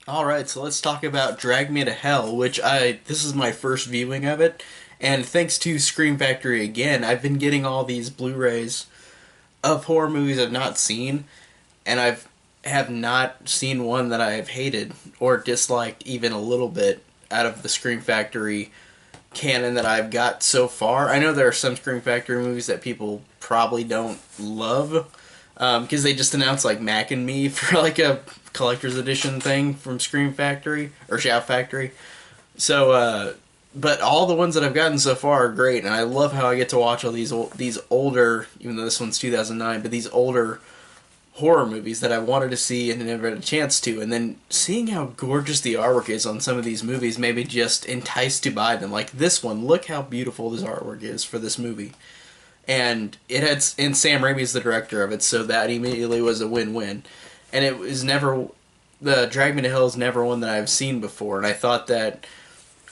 Alright, so let's talk about Drag Me to Hell, this is my first viewing of it, and thanks to Scream Factory again, I've been getting all these Blu-rays of horror movies I've not seen, and have not seen one that I have hated or disliked even a little bit out of the Scream Factory canon that I've got so far. I know there are some Scream Factory movies that people probably don't love, because they just announced like Mac and Me for like a collector's edition thing from Scream Factory or Shout Factory. So, but all the ones that I've gotten so far are great, and I love how I get to watch all these older, even though this one's 2009, but these older horror movies that I wanted to see and never had a chance to, and then seeing how gorgeous the artwork is on some of these movies made me just enticed to buy them. Like this one, look how beautiful this artwork is for this movie, and Sam Raimi's the director of it, so that immediately was a win-win. And it was never the Drag Me to Hell is never one that I've seen before, and I thought that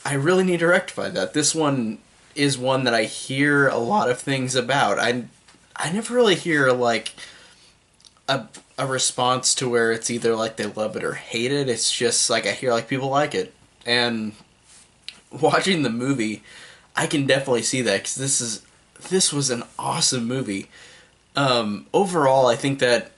I really need to rectify that. This one is one that I hear a lot of things about. I never really hear like a response to where it's either like they love it or hate it. It's just like I hear like people like it, and watching the movie, I can definitely see that because this was an awesome movie. Overall, I think that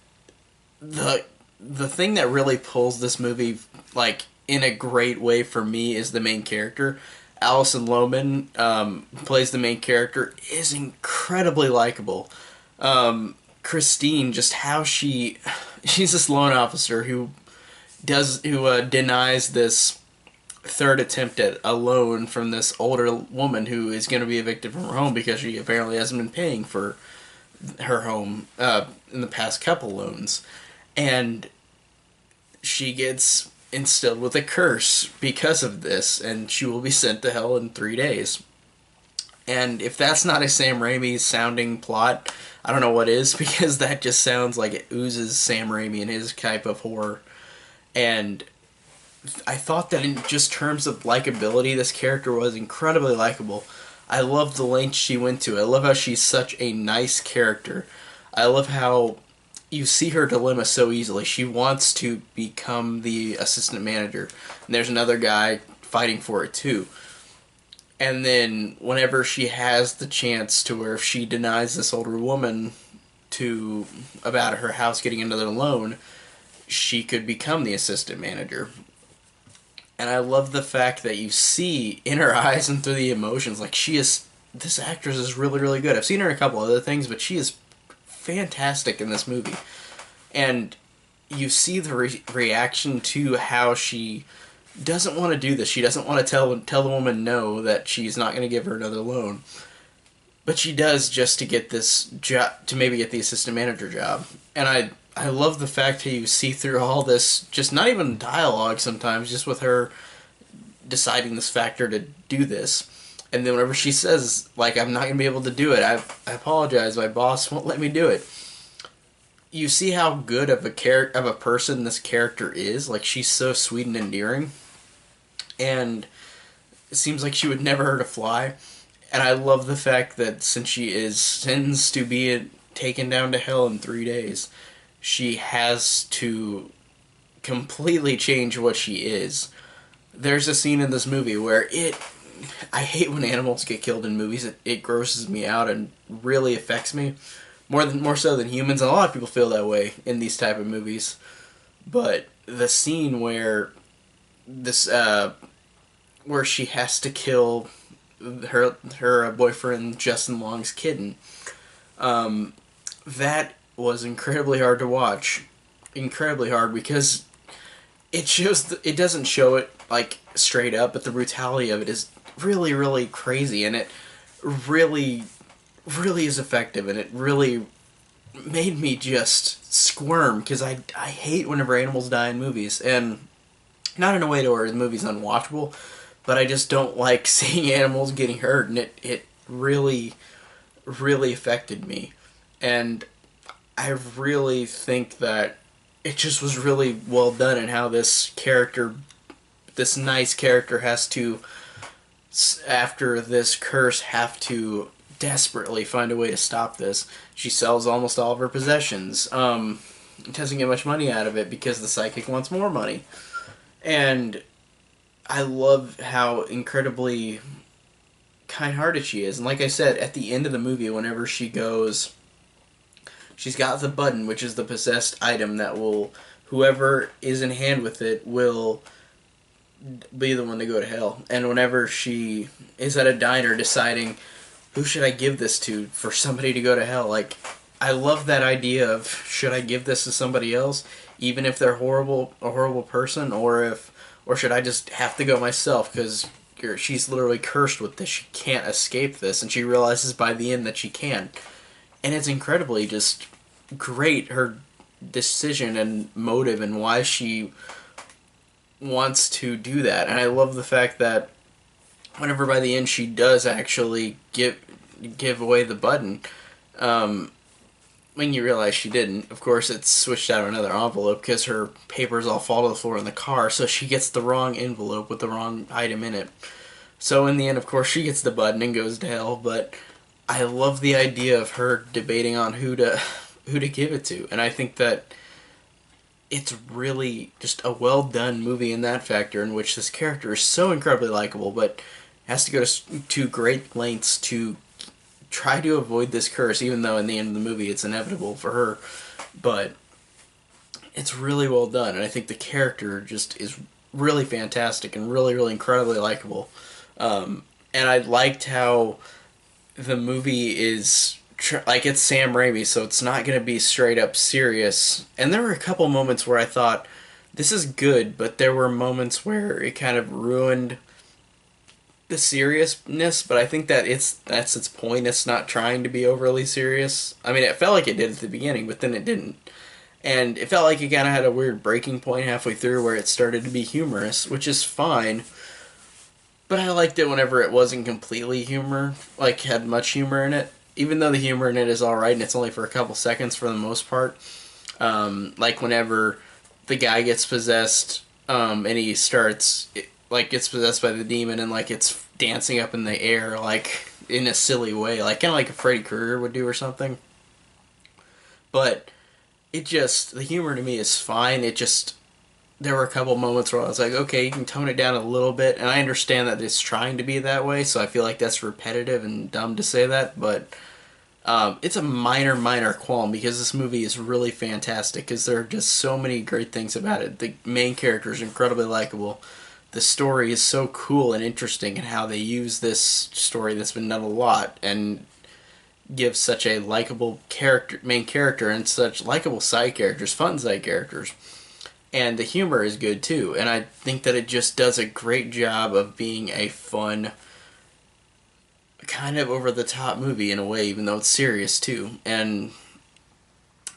the thing that really pulls this movie like in a great way for me is the main character. Alison Lohman plays the main character, is incredibly likable. Christine, just how she's this loan officer who denies this third attempt at a loan from this older woman who is going to be evicted from her home because she apparently hasn't been paying for her home in the past couple loans, and she gets instilled with a curse because of this, and she will be sent to hell in 3 days. And if that's not a Sam Raimi sounding plot, I don't know what is, because that just sounds like it oozes Sam Raimi and his type of horror. And I thought that in just terms of likability, this character was incredibly likable. I love the length she went to. I love how she's such a nice character. I love how you see her dilemma so easily. She wants to become the assistant manager, and there's another guy fighting for it too. And then whenever she has the chance to where if she denies this older woman to about her house getting another loan, she could become the assistant manager. And I love the fact that you see in her eyes and through the emotions, like this actress is really, really good. I've seen her in a couple other things, but she is fantastic in this movie. And you see the reaction to how she doesn't want to do this. She doesn't want to tell the woman no, that she's not going to give her another loan. But she does just to get this job, to maybe get the assistant manager job. And I love the fact that you see through all this, just not even dialogue sometimes, just with her deciding this factor to do this. And then whenever she says, like, I'm not going to be able to do it, I apologize, my boss won't let me do it. You see how good of a person this character is. Like, she's so sweet and endearing. And it seems like she would never hurt a fly. And I love the fact that since she is sentenced to be taken down to hell in 3 days, she has to completely change what she is. There's a scene in this movie where I hate when animals get killed in movies. It grosses me out and really affects me more so than humans. And a lot of people feel that way in these type of movies. But the scene this where she has to kill her boyfriend Justin Long's kitten, that was incredibly hard to watch. Incredibly hard because it doesn't show it like straight up, but the brutality of it is really, really crazy, and it really, really is effective, and it really made me just squirm because I hate whenever animals die in movies, and not in a way to where the movie's unwatchable, but I just don't like seeing animals getting hurt, and it really, really affected me. And I really think that it just was really well done, and how this nice character has to, after this curse, have to desperately find a way to stop this. She sells almost all of her possessions. Doesn't get much money out of it because the psychic wants more money. And I love how incredibly kind-hearted she is. And like I said, at the end of the movie, whenever she goes, she's got the button, which is the possessed item that will, whoever is in hand with it will be the one to go to hell. And whenever she is at a diner deciding who should I give this to for somebody to go to hell, like, I love that idea of, should I give this to somebody else, even if they're a horrible person, or should I just have to go myself because she's literally cursed with this. She can't escape this, and she realizes by the end that she can. And it's incredibly just great, her decision and motive and why she wants to do that. And I love the fact that whenever by the end she does actually give away the button, when you realize she didn't, of course it's switched out another envelope because her papers all fall to the floor in the car, so she gets the wrong envelope with the wrong item in it. So in the end, of course, she gets the button and goes to hell, but I love the idea of her debating on who to give it to, and I think that it's really just a well done movie in that factor, in which this character is so incredibly likable, but has to go to great lengths to try to avoid this curse, even though in the end of the movie it's inevitable for her. But it's really well done, and I think the character just is really fantastic and really, really incredibly likable. And I liked how the movie is like, it's Sam Raimi, so it's not going to be straight up serious. And there were a couple moments where I thought, this is good, but there were moments where it kind of ruined the seriousness, but I think that that's its point. It's not trying to be overly serious. I mean, it felt like it did at the beginning, but then it didn't. And it felt like it kind of had a weird breaking point halfway through where it started to be humorous, which is fine. But I liked it whenever it wasn't completely humor, like had much humor in it. Even though the humor in it is alright and it's only for a couple seconds for the most part. Like whenever the guy gets possessed, and he starts, like, gets possessed by the demon and, like, it's dancing up in the air, like, in a silly way. Like, kind of like a Freddy Krueger would do or something. But it just, the humor to me is fine. It just, there were a couple moments where I was like, okay, you can tone it down a little bit, and I understand that it's trying to be that way, so I feel like that's repetitive and dumb to say that, but it's a minor qualm, because this movie is really fantastic, because there are just so many great things about it. The main character is incredibly likable. The story is so cool and interesting, and how they use this story that's been done a lot, and give such a likable character, main character, and such likable side characters, fun side characters. And the humor is good too, and I think that it just does a great job of being a fun, kind of over-the-top movie in a way, even though it's serious too. And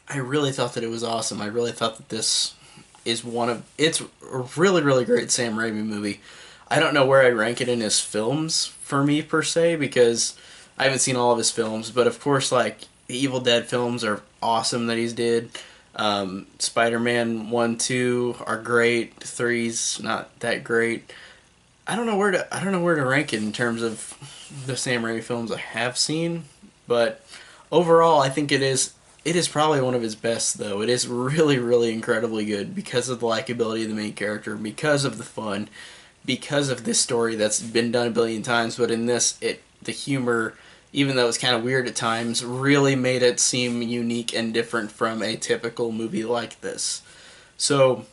I really thought that it was awesome. I really thought that this is it's a really, really great Sam Raimi movie. I don't know where I'd rank it in his films, for me, per se, because I haven't seen all of his films, but of course, like, the Evil Dead films are awesome that he's did. Spider-Man 1, 2 are great. 3's not that great. I don't know where to rank it in terms of the Sam Raimi films I have seen, but overall I think it is probably one of his best, though. It is really, really incredibly good because of the likability of the main character, because of the fun, because of this story that's been done a billion times, but in this, the humor, even though it's kind of weird at times, really made it seem unique and different from a typical movie like this. So,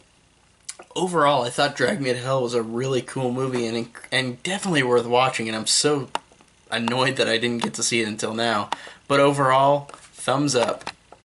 overall, I thought Drag Me to Hell was a really cool movie and definitely worth watching, and I'm so annoyed that I didn't get to see it until now. But overall, thumbs up.